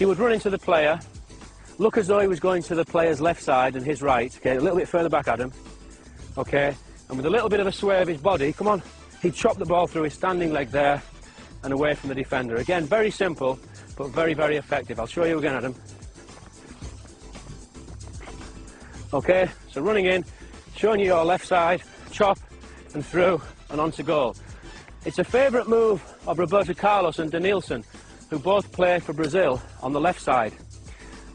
he would run into the player, look as though he was going to the player's left side and his right, okay, a little bit further back, Adam, okay, and with a little bit of a sway of his body, come on, he'd chop the ball through his standing leg there and away from the defender. Again, very simple, but very, very effective. I'll show you again, Adam. Okay, so running in, showing you your left side, chop and through and on to goal. It's a favourite move of Roberto Carlos and Denilson, who both play for Brazil on the left side.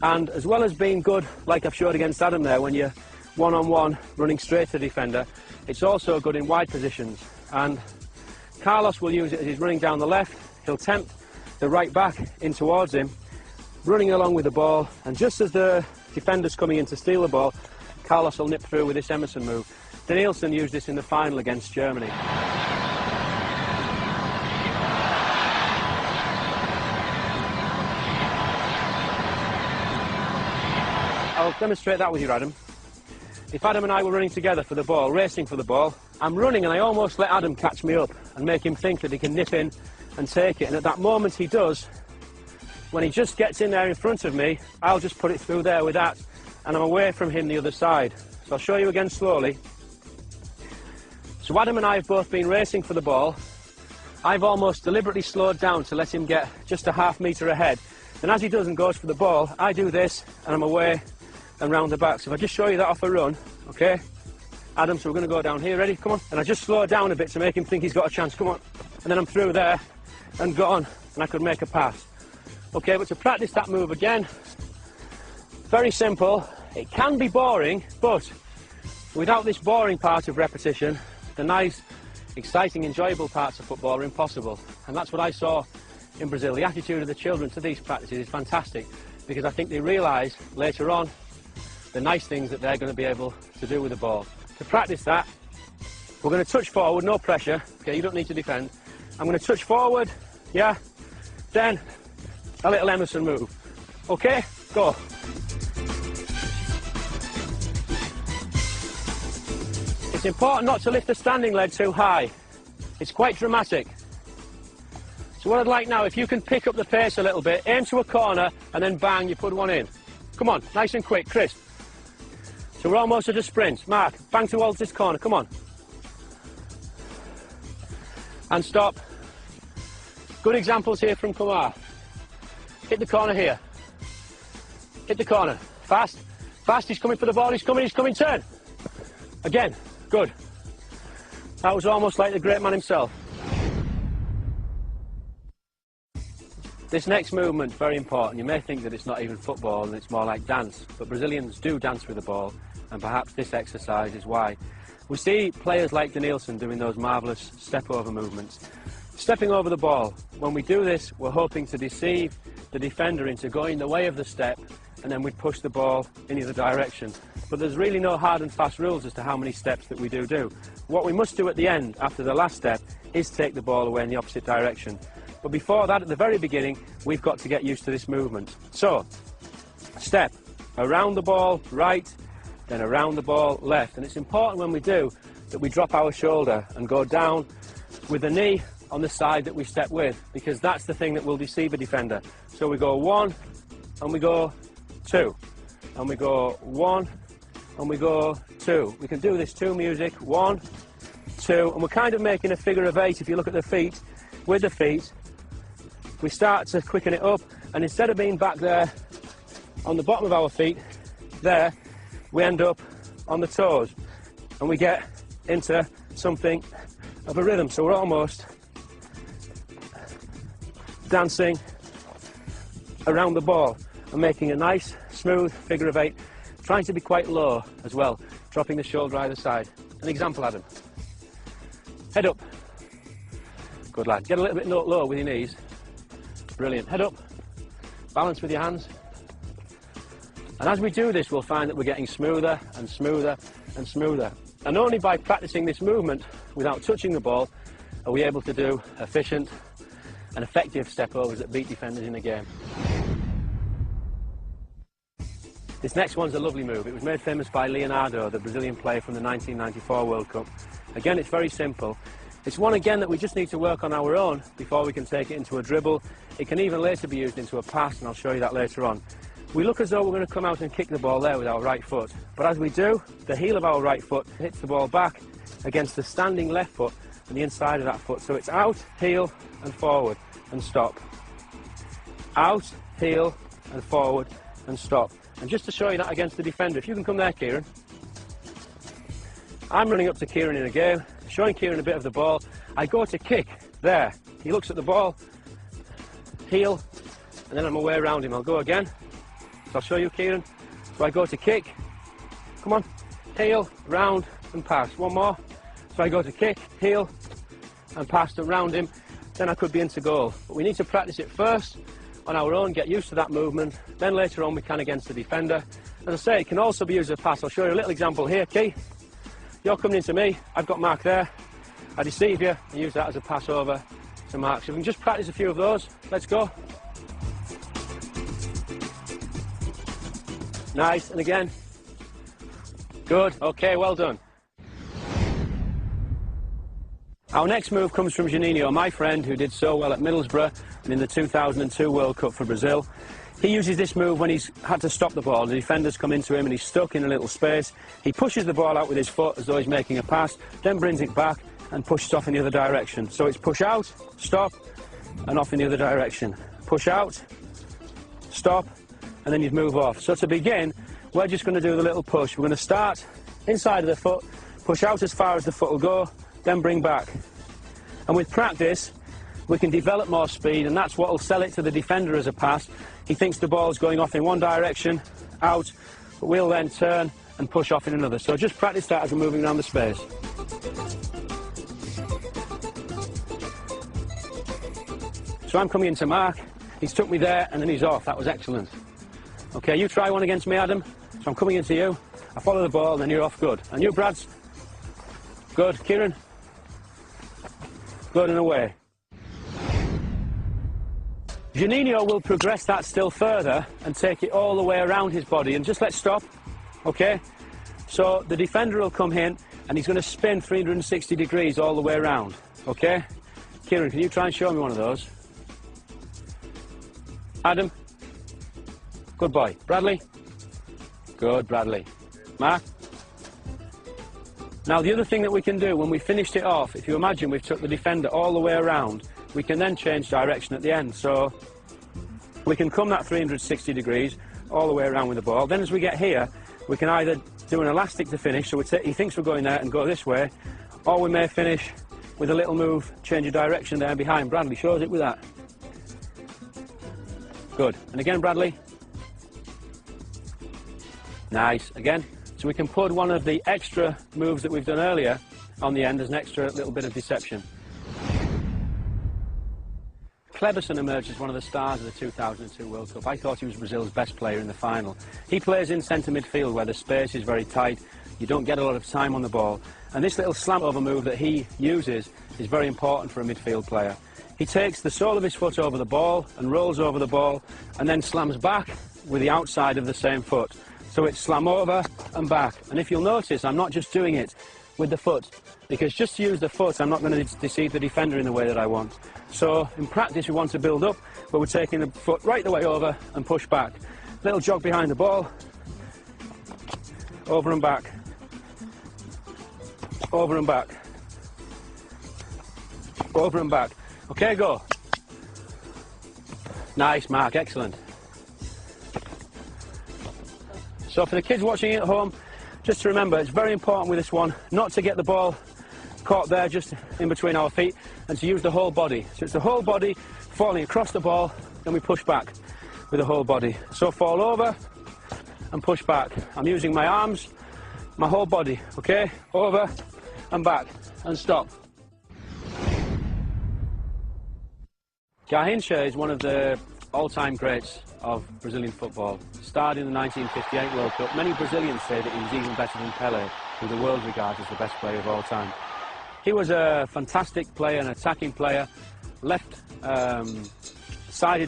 And as well as being good, like I've showed against Adam there, when you're one-on-one running straight to the defender, it's also good in wide positions. And Carlos will use it as he's running down the left. He'll tempt the right back in towards him, running along with the ball, and just as the defender's coming in to steal the ball, Carlos will nip through with this Emerson move. Denilson used this in the final against Germany. I'll demonstrate that with you, Adam. If Adam and I were running together for the ball, racing for the ball, I'm running and I almost let Adam catch me up and make him think that he can nip in and take it. And at that moment he does. When he just gets in there in front of me, I'll just put it through there with that, and I'm away from him the other side. So I'll show you again slowly. So Adam and I have both been racing for the ball. I've almost deliberately slowed down to let him get just a half metre ahead. And as he does and goes for the ball, I do this and I'm away and round the back. So if I just show you that off a run, okay? Adam, so we're going to go down here, ready? Come on. And I just slow down a bit to make him think he's got a chance, come on. And then I'm through there and gone, and I could make a pass. Okay, but to practice that move again, very simple. It can be boring, but without this boring part of repetition, the nice, exciting, enjoyable parts of football are impossible. And that's what I saw in Brazil. The attitude of the children to these practices is fantastic, because I think they realise later on the nice things that they're going to be able to do with the ball. To practice that, we're going to touch forward, no pressure. Okay, you don't need to defend. I'm going to touch forward, yeah, then a little Emerson move. Okay, go. It's important not to lift the standing leg too high. It's quite dramatic. So what I'd like now, if you can pick up the pace a little bit, aim to a corner and then bang, you put one in. Come on, nice and quick, crisp. So we're almost at a sprint. Mark, bang towards this corner, come on. And stop. Good examples here from Kumar. Hit the corner here. Hit the corner. Fast. Fast, he's coming for the ball, he's coming, turn. Again, good. That was almost like the great man himself. This next movement, very important. You may think that it's not even football and it's more like dance, but Brazilians do dance with the ball, and perhaps this exercise is why. We see players like Denilson doing those marvellous step-over movements. Stepping over the ball. When we do this, we're hoping to deceive the defender into going the way of the step, and then we'd push the ball in either direction. But there's really no hard and fast rules as to how many steps that we do. What we must do at the end, after the last step, is take the ball away in the opposite direction. But before that, at the very beginning, we've got to get used to this movement. So, step, around the ball, right, then around the ball, left. And it's important when we do that we drop our shoulder and go down with the knee on the side that we step with, because that's the thing that will deceive a defender. So we go 1, and we go 2, and we go 1, and we go 2. We can do this to music, 1, 2, and we're kind of making a figure of 8 if you look at the feet. With the feet, we start to quicken it up, and instead of being back there on the bottom of our feet, there, we end up on the toes, and we get into something of a rhythm. So we're almost dancing around the ball and making a nice, smooth figure of 8, trying to be quite low as well, dropping the shoulder either side. An example, Adam. Head up. Good lad. Get a little bit low with your knees. Brilliant. Head up. Balance with your hands. And as we do this, we'll find that we're getting smoother and smoother and smoother. And only by practicing this movement without touching the ball are we able to do efficient and effective step-overs that beat defenders in the game. This next one's a lovely move. It was made famous by Leonardo, the Brazilian player from the 1994 World Cup. Again, it's very simple. It's one again that we just need to work on our own before we can take it into a dribble. It can even later be used into a pass, and I'll show you that later on. We look as though we're going to come out and kick the ball there with our right foot, but as we do, the heel of our right foot hits the ball back against the standing left foot and the inside of that foot. So it's out, heel and forward and stop. Out, heel and forward and stop. And just to show you that against the defender, if you can come there, Kieran. I'm running up to Kieran in a game, showing Kieran a bit of the ball. I go to kick there. He looks at the ball, heel, and then I'm away around him. I'll go again. So I'll show you, Kieran. So I go to kick, come on, heel, round and pass. One more. So I go to kick, heel and pass around him. Then I could be into goal. But we need to practice it first on our own, get used to that movement. Then later on we can against the defender. As I say, it can also be used as a pass. I'll show you a little example here, Key. You're coming into me, I've got Mark there. I deceive you and use that as a pass over to Mark. So we can just practice a few of those. Let's go. Nice, and again. Good, okay, well done. Our next move comes from Juninho, my friend who did so well at Middlesbrough and in the 2002 World Cup for Brazil. He uses this move when he's had to stop the ball. The defenders come into him and he's stuck in a little space. He pushes the ball out with his foot as though he's making a pass, then brings it back and pushes off in the other direction. So it's push out, stop, and off in the other direction. Push out, stop, and then you'd move off. So to begin, we're just going to do the little push. We're going to start inside of the foot, push out as far as the foot will go, then bring back. And with practice, we can develop more speed, and that's what will sell it to the defender as a pass. He thinks the ball's going off in one direction, out, but we'll then turn and push off in another. So just practice that as we're moving around the space. So I'm coming into Mark, he's took me there and then he's off. That was excellent. Okay, you try one against me, Adam. So I'm coming into you, I follow the ball and then you're off. Good. And you, Brads? Good. Kieran? Good, and away. Juninho will progress that still further and take it all the way around his body. And just let's stop, okay? So the defender will come in and he's going to spin 360 degrees all the way around, okay? Kieran, can you try and show me one of those? Adam? Good boy. Bradley? Good, Bradley. Mark? Now the other thing that we can do when we finished it off, if you imagine we've took the defender all the way around, we can then change direction at the end. So we can come that 360 degrees all the way around with the ball. Then as we get here, we can either do an elastic to finish, so he thinks we're going there and go this way, or we may finish with a little move, change of direction there behind. Bradley shows it with that. Good. And again, Bradley. Nice. Again. So we can put one of the extra moves that we've done earlier on the end as an extra little bit of deception. Kleberson emerged as one of the stars of the 2002 World Cup. I thought he was Brazil's best player in the final. He plays in centre midfield where the space is very tight, you don't get a lot of time on the ball, and this little slant over move that he uses is very important for a midfield player. He takes the sole of his foot over the ball and rolls over the ball and then slams back with the outside of the same foot. So it's slam over and back. And if you'll notice, I'm not just doing it with the foot, because just to use the foot, I'm not going to deceive the defender in the way that I want. So in practice, we want to build up, but we're taking the foot right the way over and push back. Little jog behind the ball, over and back, over and back, over and back. Okay, go. Nice, Mark, excellent. So for the kids watching at home, just to remember, it's very important with this one not to get the ball caught there just in between our feet, and to use the whole body. So it's the whole body falling across the ball, then we push back with the whole body. So fall over and push back. I'm using my arms, my whole body, okay? Over and back and stop. Garrincha is one of the all-time greats of Brazilian football. Starred in the 1958 World Cup. Many Brazilians say that he was even better than Pelé, who the world regards as the best player of all time. He was a fantastic player, an attacking player, left-sided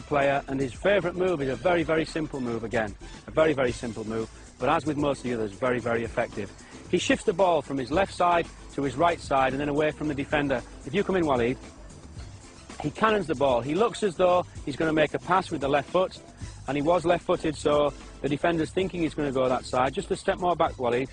player, and his favourite move is a very, very simple move again. A very, very simple move, but as with most of the others, very, very effective. He shifts the ball from his left side to his right side and then away from the defender. If you come in, Waleed, he cannons the ball. He looks as though he's going to make a pass with the left foot, and he was left-footed, so the defender's thinking he's going to go that side. Just a step more back, Waleed.